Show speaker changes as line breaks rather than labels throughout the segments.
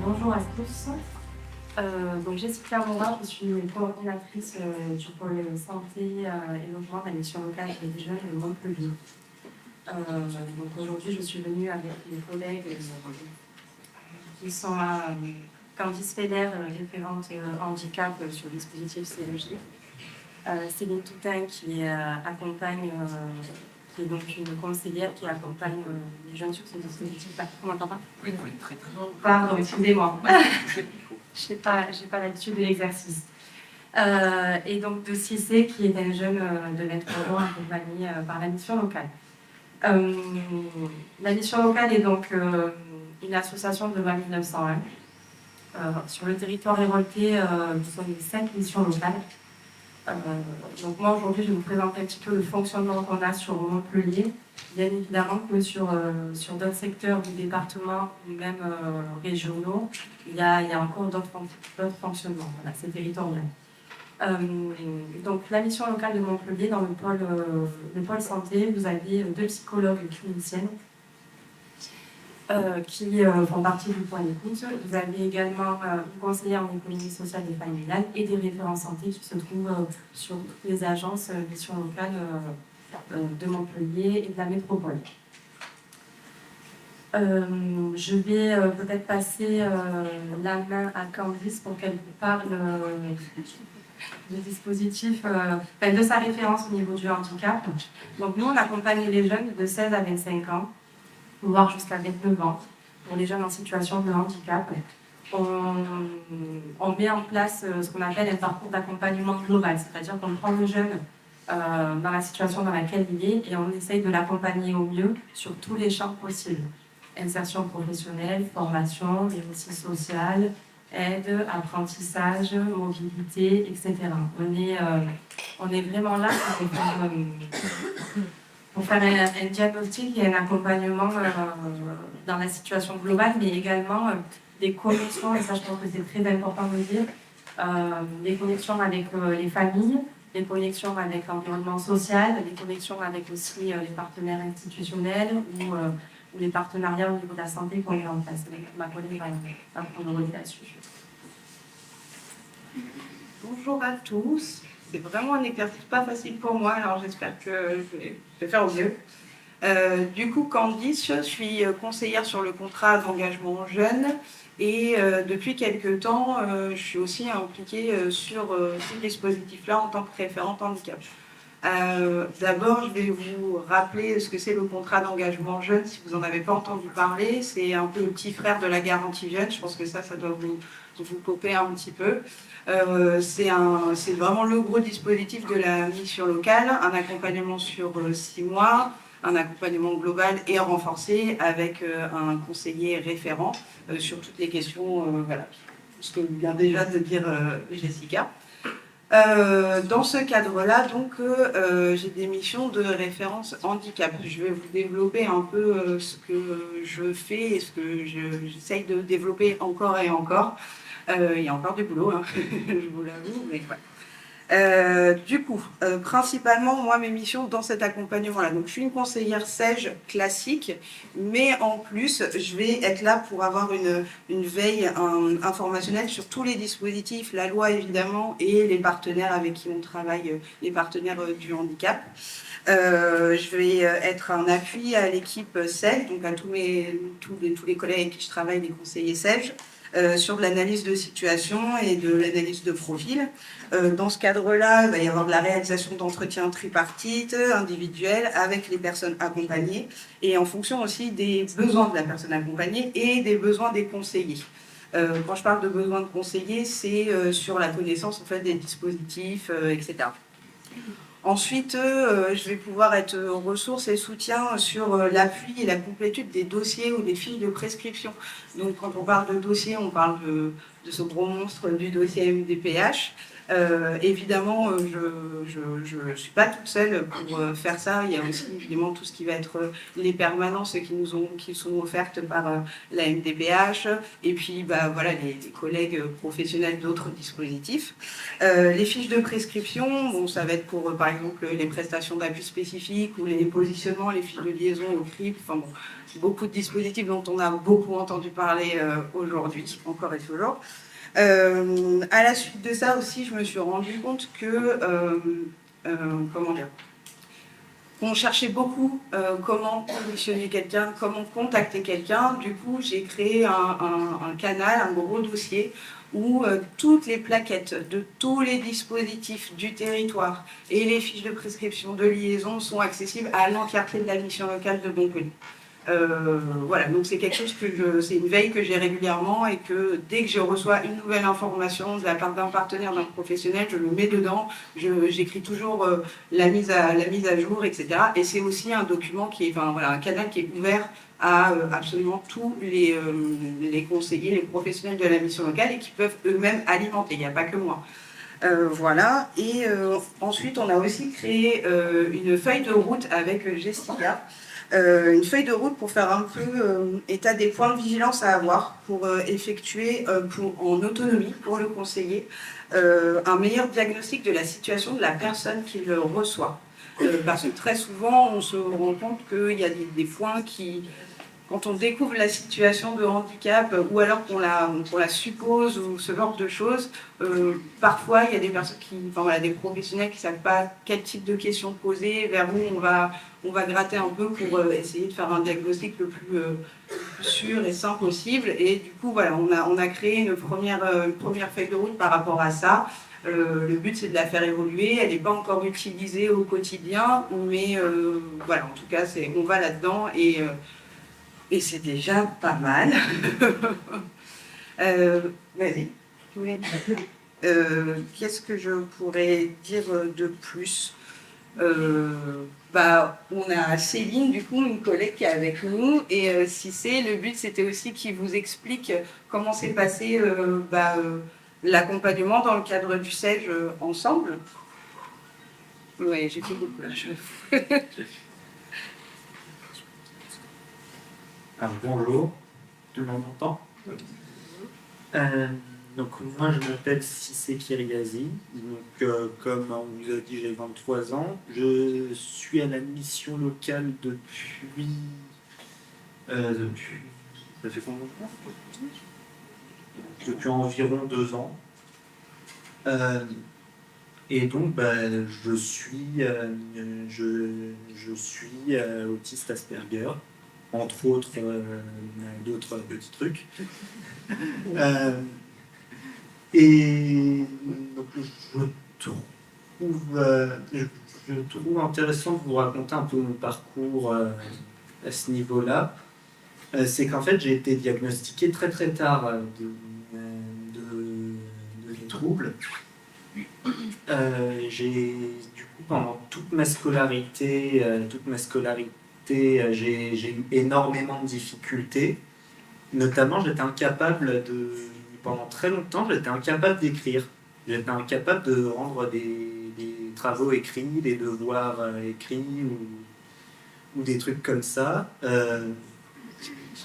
Bonjour à tous. Jessica Morin, je suis coordinatrice du pôle santé et logement de la mission locale des jeunes de Montpellier. Aujourd'hui, je suis venue avec mes collègues qui sont Candice Feder, référente handicap sur le dispositif CEJ, Céline Toutain qui accompagne, qui est donc une conseillère qui accompagne les jeunes sur ce dispositif. On m'entend pas ?
Oui, très très bien.
Pardon, excusez-moi. Je n'ai pas l'habitude de l'exercice. Et donc de Cissé, qui est un jeune de 23 ans accompagné par la mission locale. La mission locale est donc une association de loi 1901. Sur le territoire révolté, nous sommes 5 missions locales. Donc moi aujourd'hui, je vais vous présenter un petit peu le fonctionnement qu'on a sur Montpellier. Bien évidemment que sur d'autres secteurs du département ou même régionaux, il y a encore d'autres fonctionnements. Voilà, c'est territorial. Donc la mission locale de Montpellier, dans le pôle santé, vous avez 2 psychologues cliniciennes qui font partie du point d'écoute. Vous avez également une conseillère en économie sociale et familiale et des référents santé qui se trouvent sur toutes les agences mission locale de Montpellier et de la métropole. Je vais peut-être passer la main à Candice pour qu'elle vous parle du dispositif, de sa référence au niveau du handicap. Donc nous, on accompagne les jeunes de 16 à 25 ans, voire jusqu'à 29 ans, pour les jeunes en situation de handicap. On met en place ce qu'on appelle un parcours d'accompagnement global, c'est-à-dire qu'on prend le jeune dans la situation dans laquelle il est et on essaye de l'accompagner au mieux sur tous les champs possibles. Insertion professionnelle, formation, mais aussi sociale, aide, apprentissage, mobilité, etc. On est vraiment là pour faire un diagnostic et un accompagnement dans la situation globale, mais également des connexions, et ça je pense que c'est très important de le dire, des connexions avec les familles, des connexions avec l'environnement social, des connexions avec aussi les partenaires institutionnels ou les partenariats au niveau de la santé qu'on met en place. Ma collègue va prendre le relais là-dessus.
Bonjour à tous. C'est vraiment un exercice pas facile pour moi, alors j'espère que je vais faire au mieux. Du coup, Candice, je suis conseillère sur le contrat d'engagement jeune et depuis quelques temps, je suis aussi impliquée sur ce dispositif-là en tant que référente handicap. D'abord, je vais vous rappeler ce que c'est le contrat d'engagement jeune, si vous n'en avez pas entendu parler. C'est un peu le petit frère de la garantie jeune. Je pense que ça doit vous popper un petit peu. C'est vraiment le gros dispositif de la mission locale, un accompagnement sur 6 mois, un accompagnement global et renforcé avec un conseiller référent sur toutes les questions, voilà, ce que vient déjà de dire Jessica. Dans ce cadre-là, donc, j'ai des missions de référence handicap. Je vais vous développer un peu ce que je fais et ce que j'essaye de développer encore et encore. Il y a encore du boulot, hein, je vous l'avoue, mais ouais. Du coup, principalement, moi, mes missions dans cet accompagnement-là. Donc, je suis une conseillère SEJ classique, mais en plus, je vais être là pour avoir une veille informationnelle sur tous les dispositifs, la loi évidemment, et les partenaires avec qui on travaille, les partenaires du handicap. Je vais être un appui à l'équipe SEJ, donc à tous les collègues avec qui je travaille, les conseillers SEJ. Sur de l'analyse de situation et de l'analyse de profil. Dans ce cadre-là, il va y avoir de la réalisation d'entretiens tripartites, individuels, avec les personnes accompagnées, et en fonction aussi des besoins de la personne accompagnée et des besoins des conseillers. Quand je parle de besoins de conseillers, c'est sur la connaissance en fait, des dispositifs, etc. Ensuite, je vais pouvoir être ressource et soutien sur l'appui et la complétude des dossiers ou des fiches de prescription. Donc, quand on parle de dossier, on parle de ce gros monstre du dossier MDPH. Évidemment, je ne suis pas toute seule pour faire ça. Il y a aussi évidemment tout ce qui va être les permanences qui sont offertes par la MDPH et puis voilà, les collègues professionnels d'autres dispositifs. Les fiches de prescription, bon, ça va être pour par exemple les prestations d'appui spécifiques ou les positionnements, les fiches de liaison au CRIP, enfin bon, beaucoup de dispositifs dont on a beaucoup entendu parler aujourd'hui, encore et toujours. À la suite de ça aussi, je me suis rendu compte que, comment dire, qu'on cherchait beaucoup comment positionner quelqu'un, comment contacter quelqu'un. Du coup, j'ai créé un canal, un gros dossier où toutes les plaquettes de tous les dispositifs du territoire et les fiches de prescription de liaison sont accessibles à l'entièreté de la mission locale de Montpellier. Voilà, donc c'est quelque chose c'est une veille que j'ai régulièrement et que dès que je reçois une nouvelle information de la part d'un partenaire, d'un professionnel, je le mets dedans, j'écris toujours la mise à jour, etc. Et c'est aussi un document un canal qui est ouvert à absolument tous les conseillers, les professionnels de la mission locale et qui peuvent eux-mêmes alimenter, il n'y a pas que moi. Voilà, et ensuite on a aussi créé une feuille de route avec Jessica. Une feuille de route pour faire un peu état des points de vigilance à avoir pour effectuer en autonomie pour le conseiller un meilleur diagnostic de la situation de la personne qui le reçoit. Parce que très souvent, on se rend compte qu'il y a des points qui, quand on découvre la situation de handicap ou alors qu'on la suppose ou ce genre de choses, parfois il y a des personnes des professionnels qui ne savent pas quel type de questions poser, vers où on va gratter un peu pour essayer de faire un diagnostic le plus sûr et sain possible. Et du coup, voilà, on a créé une première feuille de route par rapport à ça. Le but, c'est de la faire évoluer. Elle n'est pas encore utilisée au quotidien, mais voilà, en tout cas, on va là-dedans et c'est déjà pas mal. Vas-y. Qu'est-ce que je pourrais dire de plus ? On a Céline, du coup, une collègue qui est avec nous, et Cissé, le but c'était aussi qu'il vous explique comment s'est passé l'accompagnement dans le cadre du SEJ ensemble. Oui, j'ai fait beaucoup là.
Bonjour, tout le monde m'entend ? Donc moi je m'appelle Cissé Kiriazi, donc comme on vous a dit j'ai 23 ans, je suis à la mission locale depuis ça fait combien de temps ? Depuis environ 2 ans. Et donc je suis autiste Asperger, entre autres d'autres petits trucs. Et donc, je trouve intéressant de vous raconter un peu mon parcours à ce niveau-là. C'est qu'en fait, j'ai été diagnostiqué très très tard de troubles. J'ai du coup pendant toute ma scolarité, j'ai eu énormément de difficultés. Notamment, pendant très longtemps, j'étais incapable d'écrire. J'étais incapable de rendre des travaux écrits, des devoirs écrits ou des trucs comme ça.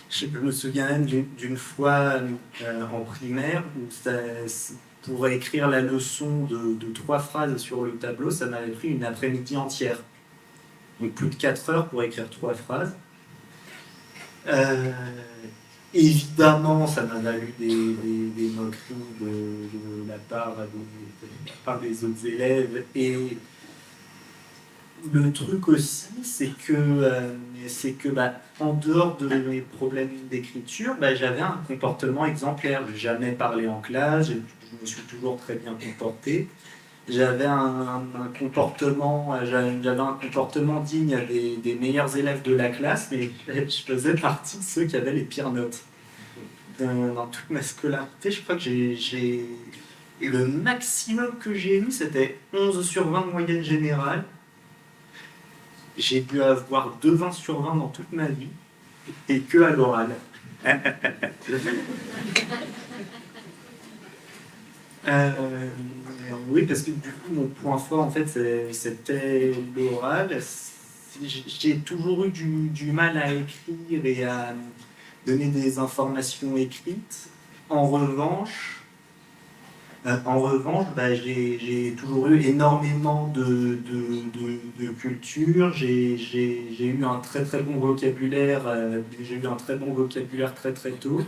Je me souviens même d'une fois en primaire où pour écrire la leçon de 3 phrases sur le tableau, ça m'avait pris une après-midi entière. Donc plus de 4 heures pour écrire 3 phrases. Évidemment, ça m'a valu des moqueries de la part des autres élèves. Et le truc aussi, c'est que en dehors de mes problèmes d'écriture, j'avais un comportement exemplaire. Je n'ai jamais parlé en classe, je me suis toujours très bien comporté. J'avais un comportement digne des meilleurs élèves de la classe, mais je faisais partie de ceux qui avaient les pires notes. Dans toute ma scolarité, je crois que le maximum que j'ai eu, c'était 11 sur 20 de moyenne générale. J'ai dû avoir 2 20 sur 20 dans toute ma vie, et que à l'oral. Oui, parce que du coup, mon point fort, en fait, c'était l'oral. J'ai toujours eu du mal à écrire et à donner des informations écrites. En revanche, bah, j'ai toujours eu énormément de culture. J'ai eu un très très bon vocabulaire. J'ai eu un très bon vocabulaire très très tôt.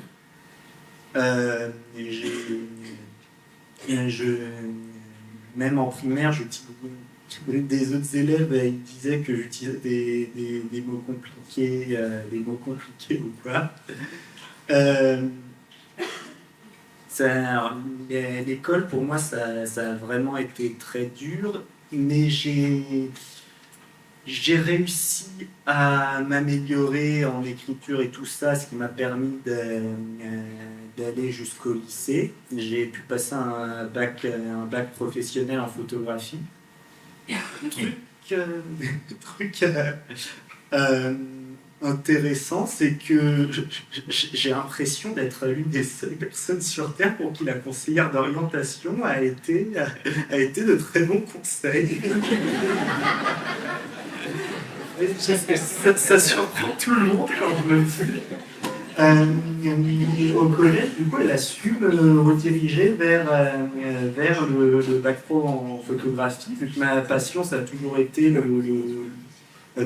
Et même en primaire, des autres élèves, ils disaient que j'utilisais des mots compliqués, ou quoi. Euh, L'école, pour moi, ça a vraiment été très dur, mais j'ai réussi à m'améliorer en écriture et tout ça, ce qui m'a permis d'aller jusqu'au lycée. J'ai pu passer un bac professionnel en photographie. Euh, truc euh, intéressant, c'est que j'ai l'impression d'être l'une des seules personnes sur Terre pour qui la conseillère d'orientation a été de très bons conseils. Ça surprend tout le monde quand je me dis. Au collège, du coup, elle a su me rediriger vers le bac pro en photographie, vu que ma passion, ça a toujours été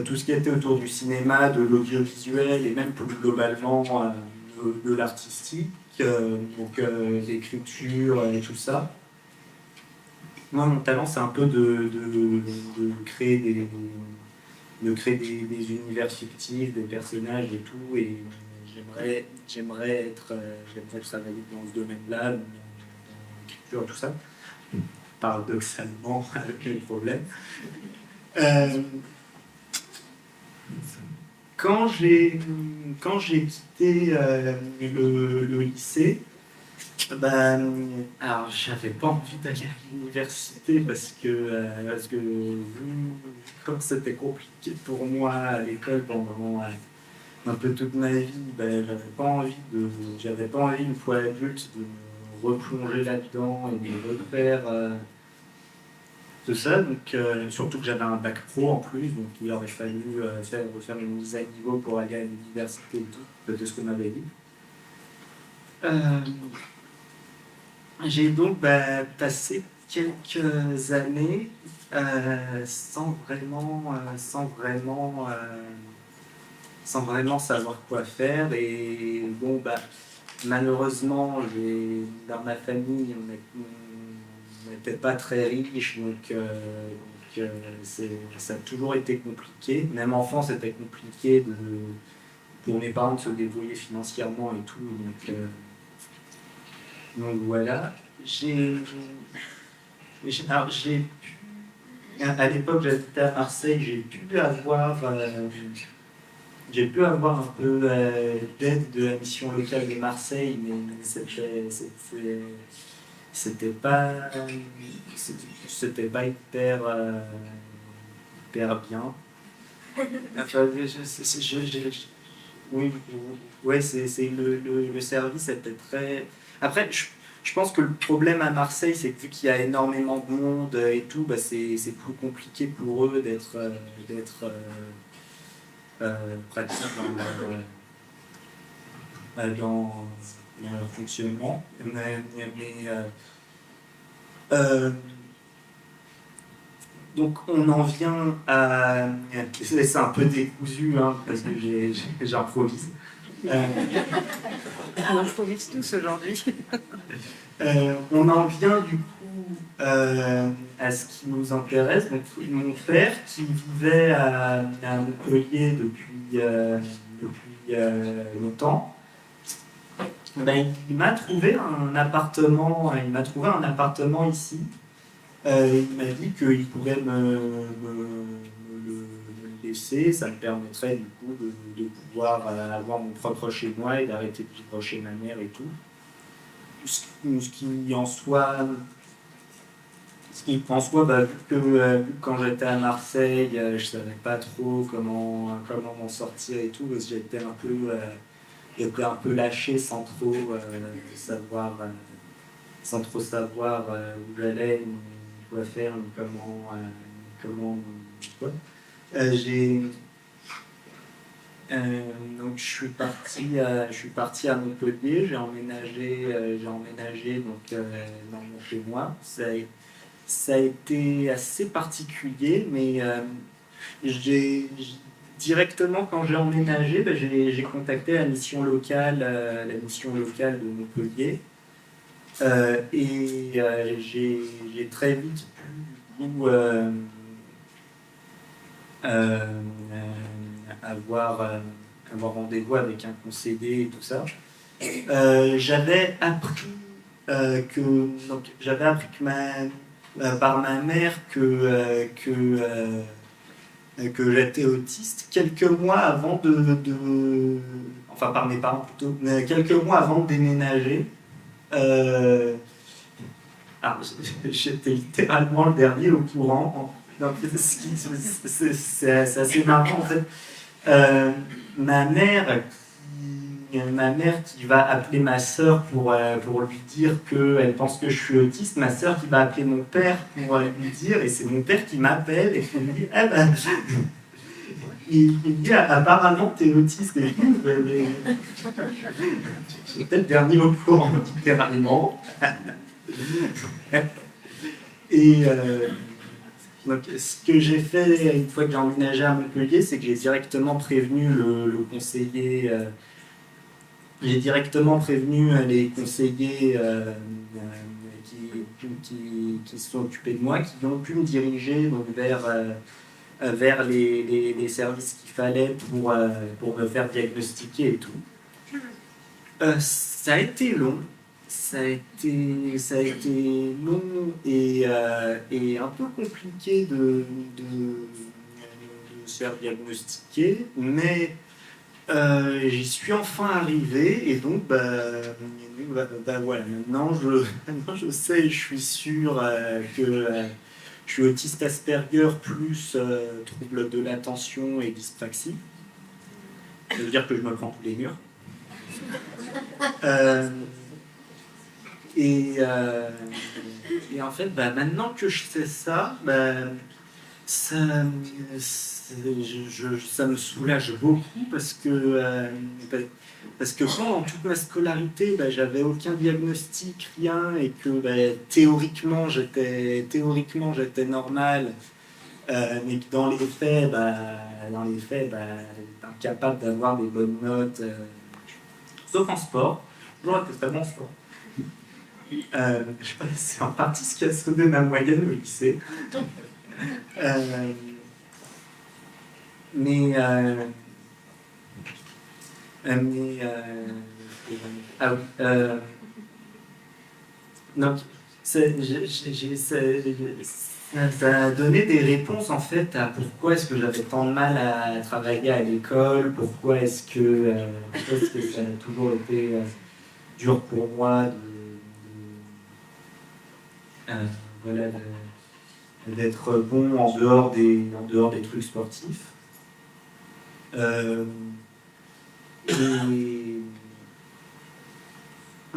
tout ce qui était autour du cinéma, de l'audiovisuel et même plus globalement de l'artistique, l'écriture et tout ça. Moi, mon talent, c'est un peu de créer des univers fictifs, des personnages et tout, et j'aimerais travailler dans ce domaine-là, dans l'écriture, tout ça. Paradoxalement, avec le problème. Quand j'ai quitté le lycée, alors j'avais pas envie d'aller à l'université parce que comme c'était compliqué pour moi à l'école pendant un peu toute ma vie, j'avais pas envie une fois adulte de me replonger là-dedans et de refaire tout ça. Donc surtout que j'avais un bac pro en plus, donc il aurait fallu refaire une mise à niveau pour aller à l'université et tout, de ce qu'on m'avait dit. J'ai donc passé quelques années sans vraiment savoir quoi faire. Et bon, malheureusement, dans ma famille, on n'était pas très riche, donc ça a toujours été compliqué. Même enfant, c'était compliqué pour mes parents de se débrouiller financièrement et tout. Donc voilà, à l'époque j'habitais à Marseille, j'ai pu avoir un peu d'aide de la mission locale de Marseille, mais c'était pas hyper bien. Enfin, oui, ouais, le service était très. Après, je pense que le problème à Marseille, c'est que vu qu'il y a énormément de monde et tout, c'est plus compliqué pour eux d'être pratique dans leur fonctionnement. Donc on en vient à... C'est un peu décousu, hein, parce que j'improvise.
On improvise tous aujourd'hui.
On en vient du coup à ce qui nous intéresse. Donc, mon père, qui vivait à Montpellier depuis longtemps, il m'a trouvé un appartement. Il m'a trouvé un appartement ici. Il m'a dit qu'il pourrait me le laisser. Ça me permettrait du coup de pouvoir avoir mon propre chez moi et d'arrêter de vivre chez ma mère et tout. Ce qui en soi, vu que quand j'étais à Marseille, je savais pas trop comment m'en sortir et tout, parce que j'étais un peu, lâché sans trop savoir sans trop savoir où j'allais, ni quoi faire, ni quoi. J'ai donc je suis parti à Montpellier, j'ai emménagé donc dans mon chez moi. Ça a été assez particulier, mais directement quand j'ai emménagé, ben, j'ai contacté la mission locale de Montpellier, et j'ai très vite pu avoir rendez-vous avec un conseiller et tout ça. J'avais appris par ma mère que j'étais autiste quelques mois avant enfin par mes parents plutôt, mais quelques mois avant de déménager. Alors, j'étais littéralement le dernier au courant. Donc, c'est assez marrant en fait. Ma mère qui va appeler ma sœur pour lui dire qu'elle pense que je suis autiste, ma sœur qui va appeler mon père pour lui dire, et c'est mon père qui m'appelle et qui me dit ah ben, il me dit apparemment t'es autiste et tout, mais j'étais le dernier au courant littéralement. Et donc, ce que j'ai fait une fois que j'ai emménagé à Montpellier, c'est que j'ai directement prévenu le conseiller. J'ai directement prévenu les conseillers qui se sont occupés de moi, qui ont pu me diriger donc, vers les services qu'il fallait pour me faire diagnostiquer et tout. Ça a été long. Ça a été long et un peu compliqué de se faire diagnostiquer, mais j'y suis enfin arrivé et donc voilà, maintenant je sais, je suis sûr que je suis autiste Asperger plus trouble de l'attention et dyspraxie. Ça veut dire que je me prends tous les murs. Et en fait, maintenant que je sais ça, ça me soulage beaucoup parce que pendant toute ma scolarité, j'avais aucun diagnostic, rien, et que théoriquement j'étais normal, mais que dans les faits, j'étais incapable d'avoir des bonnes notes, sauf en sport. Toujours été très bon en sport. Je sais pas, c'est en partie ce qui a sauvé ma moyenne au lycée. Donc, ça a donné des réponses en fait à pourquoi est-ce que j'avais tant de mal à travailler à l'école, pourquoi est-ce que ça a toujours été dur pour moi voilà, d'être bon en dehors des trucs sportifs.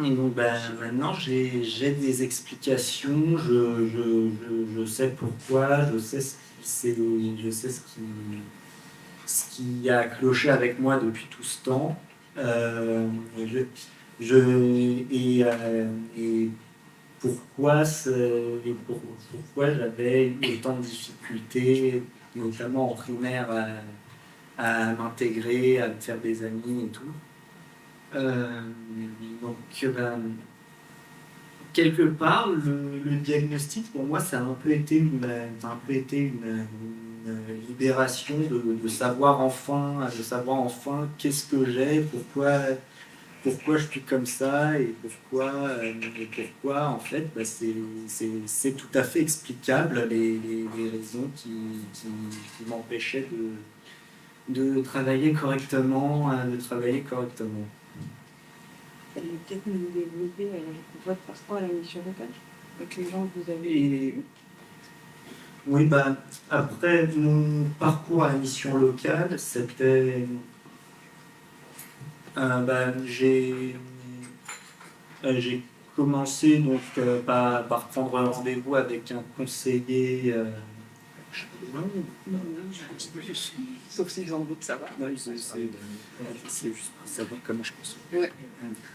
Et donc maintenant j'ai des explications, je sais pourquoi, je sais ce qui a cloché avec moi depuis tout ce temps. Et pourquoi j'avais eu autant de difficultés, notamment en primaire, à m'intégrer, à me faire des amis et tout. Donc, quelque part, le diagnostic, pour moi, ça a un peu été une libération de savoir enfin qu'est-ce que j'ai, pourquoi je suis comme ça, et pourquoi en fait, c'est tout à fait explicable les raisons qui m'empêchaient de travailler correctement,
Peut-être nous développer votre parcours à la mission locale avec les gens que vous avez.
Oui, après mon parcours à la mission locale, c'était j'ai commencé donc, par prendre rendez-vous avec un conseiller.
Sauf s'ils en doutent, ça va.
Non, c'est juste pour savoir comment je pense.
Ouais.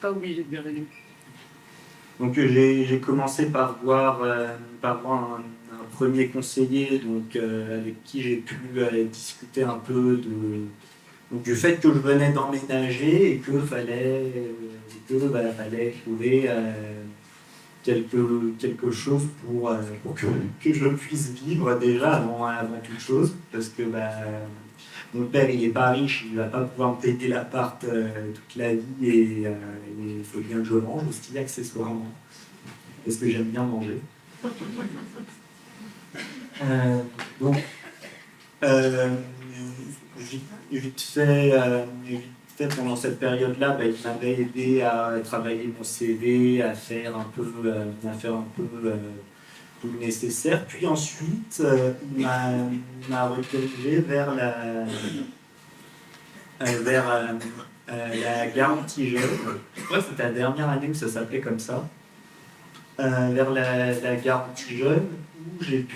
Pas obligé de bien réunir.
Donc j'ai commencé par voir un premier conseiller donc, avec qui j'ai pu discuter un peu donc, du fait que je venais d'emménager et qu'il fallait trouver quelque chose pour que je puisse vivre déjà avant toute chose. Parce que mon père il est pas riche, il ne va pas pouvoir me payer l'appart toute la vie et il faut bien que je mange aussi accessoirement. Parce que j'aime bien manger. Donc, vite fait, pendant cette période-là, il m'avait aidé à travailler mon CV, à faire un peu tout le nécessaire. Puis ensuite, il m'a redirigé vers la garantie jeune. Je crois que c'était la dernière année que ça s'appelait comme ça. Vers la garantie jeune, où j'ai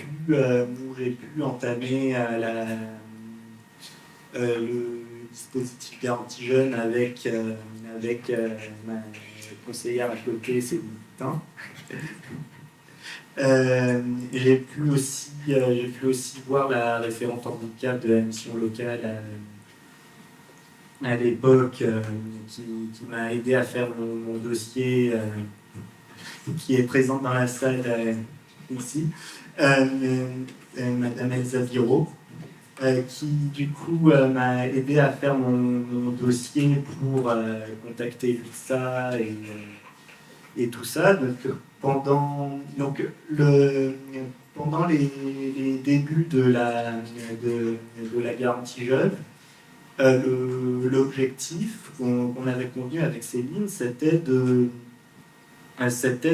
pu entamer le dispositif garantie jeune avec ma conseillère à côté, c'est Martin. J'ai pu aussi voir la référente handicap de la mission locale à l'époque qui m'a aidé à faire mon dossier qui est présente dans la salle ici, Madame Elsa Viro, qui du coup m'a aidé à faire mon dossier pour contacter l'URSSAF et tout ça. Donc, pendant les débuts de la garantie jeune, l'objectif qu'on avait convenu avec Céline, c'était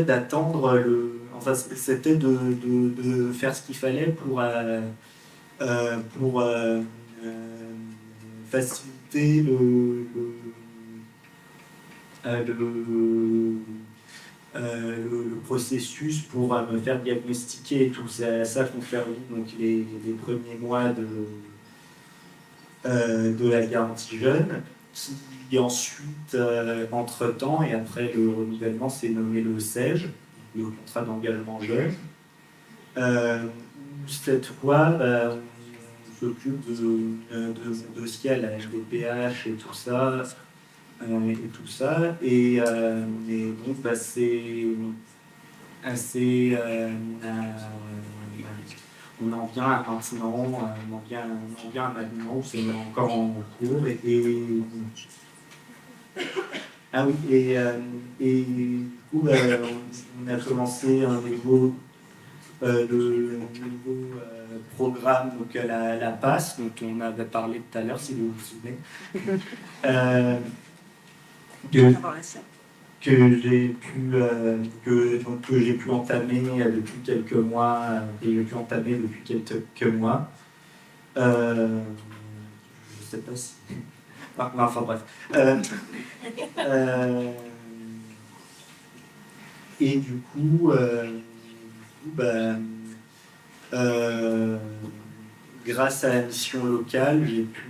d'attendre c'était de faire ce qu'il fallait pour faciliter le processus pour me faire diagnostiquer et tout ça. Ça qu'on fait donc les premiers mois de la garantie jeune, qui ensuite, entre-temps, et après le renouvellement, s'est nommé le CEJ, le contrat d'engagement jeune. Cette fois, on s'occupe de mon dossier à la HDPH et tout ça. Et donc, c'est assez. On en vient à maintenant, on en vient à maintenant, c'est encore en cours. Ah oui, et du coup, on a commencé un nouveau programme, donc la PASS, dont on avait parlé tout à l'heure, si vous vous souvenez. Que j'ai pu entamer depuis quelques mois, je sais pas si... Enfin bref. Et du coup, grâce à la mission locale, j'ai pu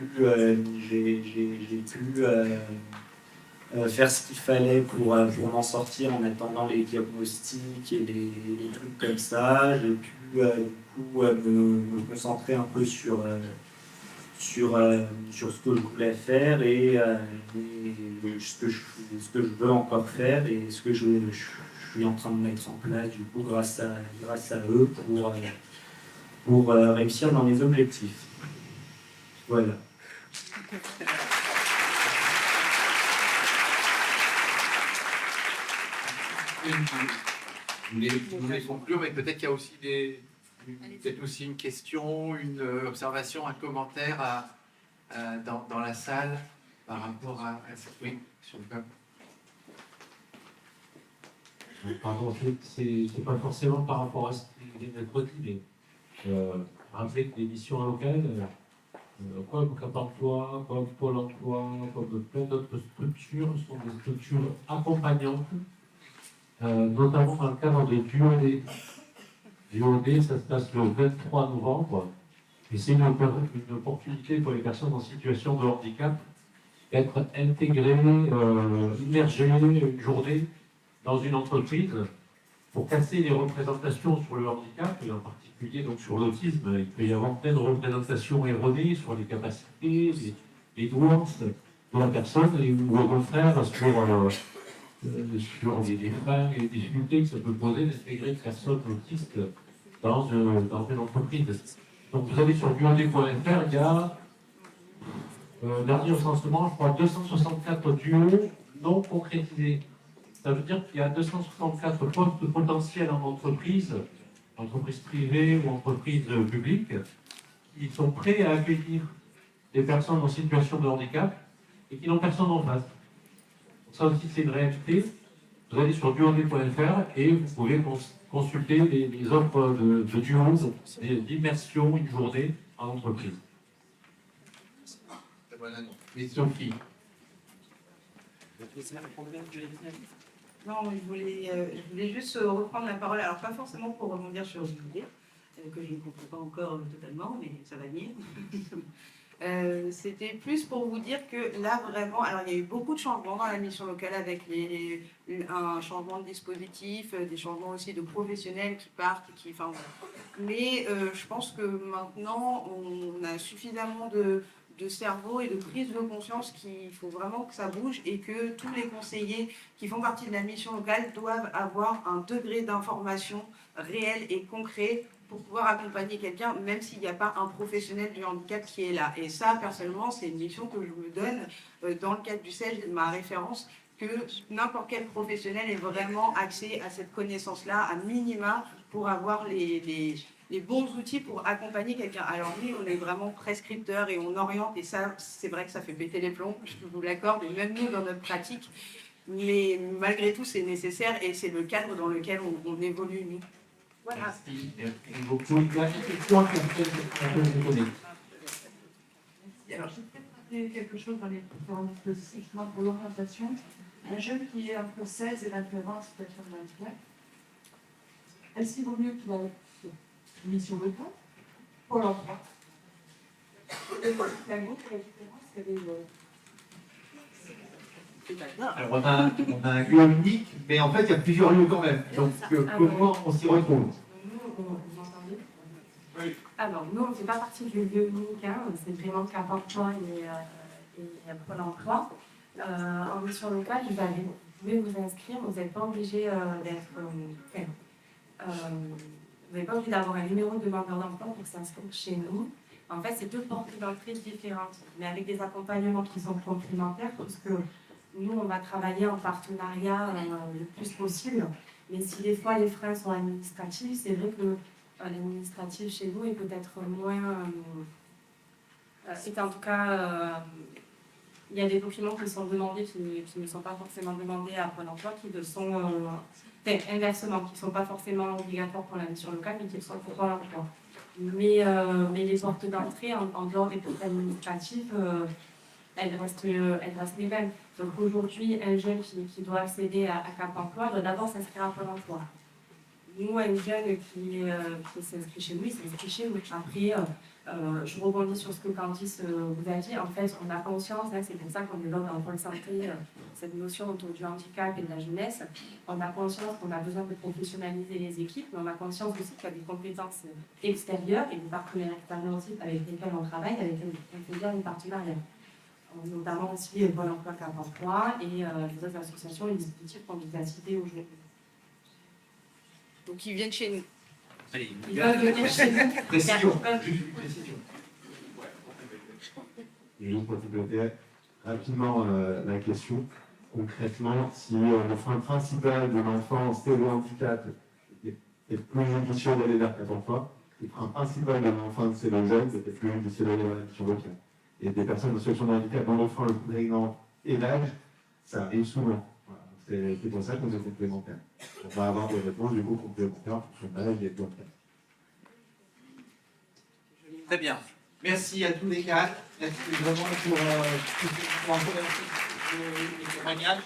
faire ce qu'il fallait pour m'en sortir en attendant les diagnostics et les trucs comme ça. J'ai pu du coup me concentrer un peu sur ce que je voulais faire et ce que je veux encore faire et ce que je suis en train de mettre en place du coup grâce à eux pour réussir dans mes objectifs. Voilà.
Vous voulez conclure, mais peut-être qu'il y a aussi peut-être aussi une question, une observation, un commentaire dans la salle par rapport à cette... Oui, sur le peuple.
Pardon, c'est pas forcément par rapport à ce qui vient d'être dit, mais rappeler que les missions locales, comme Cap Emploi, comme Pôle emploi, comme plein d'autres structures, sont des structures accompagnantes notamment dans le cadre de DUOD. DUOD, ça se passe le 23 novembre, et c'est une opportunité pour les personnes en situation de handicap d'être intégrées, immergées une journée dans une entreprise pour casser les représentations sur le handicap, et en particulier donc sur l'autisme. Il peut y avoir plein de représentations erronées sur les capacités, les nuances de la personne, ou au contraire sur les freins et les difficultés que ça peut poser d'intégrer une personne autiste dans une entreprise. Donc vous allez sur duod.fr, il y a dernier recensement, je crois, 264 duos non concrétisés. Ça veut dire qu'il y a 264 postes potentiels en entreprise privée ou entreprise publique, qui sont prêts à accueillir des personnes en situation de handicap et qui n'ont personne en face. Donc ça aussi, c'est une réalité. Vous allez sur duod.fr et vous pouvez consulter les offres de duos, d'immersion une journée en entreprise.
Mais Sophie.
Non, je voulais juste reprendre la parole. Alors, pas forcément pour rebondir sur une idée, que je ne comprends pas encore totalement, mais ça va venir. C'était plus pour vous dire que là, vraiment, alors il y a eu beaucoup de changements dans la mission locale avec un changement de dispositif, des changements aussi de professionnels qui partent, enfin, mais je pense que maintenant, on a suffisamment de cerveau et de prise de conscience qu'il faut vraiment que ça bouge et que tous les conseillers qui font partie de la mission locale doivent avoir un degré d'information réel et concret pour pouvoir accompagner quelqu'un, même s'il n'y a pas un professionnel du handicap qui est là. Et ça, personnellement, c'est une mission que je me donne dans le cadre du CEJ, de ma référence, que n'importe quel professionnel ait vraiment accès à cette connaissance-là, à minima, pour avoir les bons outils pour accompagner quelqu'un. Alors nous, on est vraiment prescripteurs et on oriente, et ça, c'est vrai que ça fait péter les plombs, je vous l'accorde, et même nous, dans notre pratique. Mais malgré tout, c'est nécessaire et c'est le cadre dans lequel on évolue, nous. Voilà.
Merci beaucoup. Il y a une question qui vous connaît.
Alors, je vais peut-être rappeler quelque chose dans les différents segments pour l'orientation. Un jeune qui est entre 16 et 21 ans en situation de handicap, est-ce qu'il vaut mieux qu'il ait une mission locale pour l'emploi? C'est un groupe qui a la différence, quelle est
Alors on a un lieu unique, mais en fait il y a plusieurs lieux quand même. Donc comment on s'y retrouve?
Vous m'entendez? Oui. Alors, nous, on ne fait pas partie du lieu unique, hein. C'est vraiment Cap Emploi et Pôle emploi. En mission locale, vous pouvez vous inscrire, vous n'êtes pas obligé vous n'êtes pas obligé d'avoir un numéro de demandeur d'emploi pour s'inscrire chez nous. En fait, c'est deux portes d'entrée différentes, mais avec des accompagnements qui sont complémentaires, parce que nous, on va travailler en partenariat le plus possible. Mais si des fois les freins sont administratifs, c'est vrai que l'administratif chez nous est peut-être moins... c'est en tout cas... il y a des documents qui sont demandés qui ne sont pas forcément demandés à Pôle emploi, qui le sont inversement, qui ne sont pas forcément obligatoires pour la mission locale, mais qui le sont pour Pôle emploi. Mais les portes d'entrée, en dehors des portes administratives, elles restent les mêmes. Donc aujourd'hui, un jeune qui doit accéder à Cap Emploi doit d'abord s'inscrire à Pôle emploi. Nous, un jeune qui s'inscrit chez nous, il s'inscrit chez nous. Après, je rebondis sur ce que Candice vous a dit. En fait, on a conscience, hein, c'est pour ça qu'on développe dans le pôle santé cette notion autour du handicap et de la jeunesse. On a conscience qu'on a besoin de professionnaliser les équipes, mais on a conscience aussi qu'il y a des compétences extérieures et des partenaires extérieurs aussi avec lesquels on travaille, avec lesquels on fait bien des partenariats. Notamment aussi Pôle emploi, Cap Emploi et les autres associations et dispositifs qu'on vous a cités aujourd'hui.
Donc ils viennent chez nous.
Allez,
Ils peuvent venir chez nous.
précision.
Je vais compléter rapidement la question. Concrètement, si le frein principal de l'enfant stéréo-handicap est plus judicieux d'aller vers Cap Emploi, le frein principal de l'enfant stéréo-jeune, c'est plus judicieux d'aller vers la mission locale. Et des personnes en situation de handicap dont le frein le plus prégnant et l'âge, ça arrive souvent. Voilà. C'est pour ça qu'on est complémentaires. On va avoir des réponses du coup complémentaires en fonction de l'âge et de l'enfant.
Très bien. Merci à tous les quatre. Merci vraiment pour les témoignages.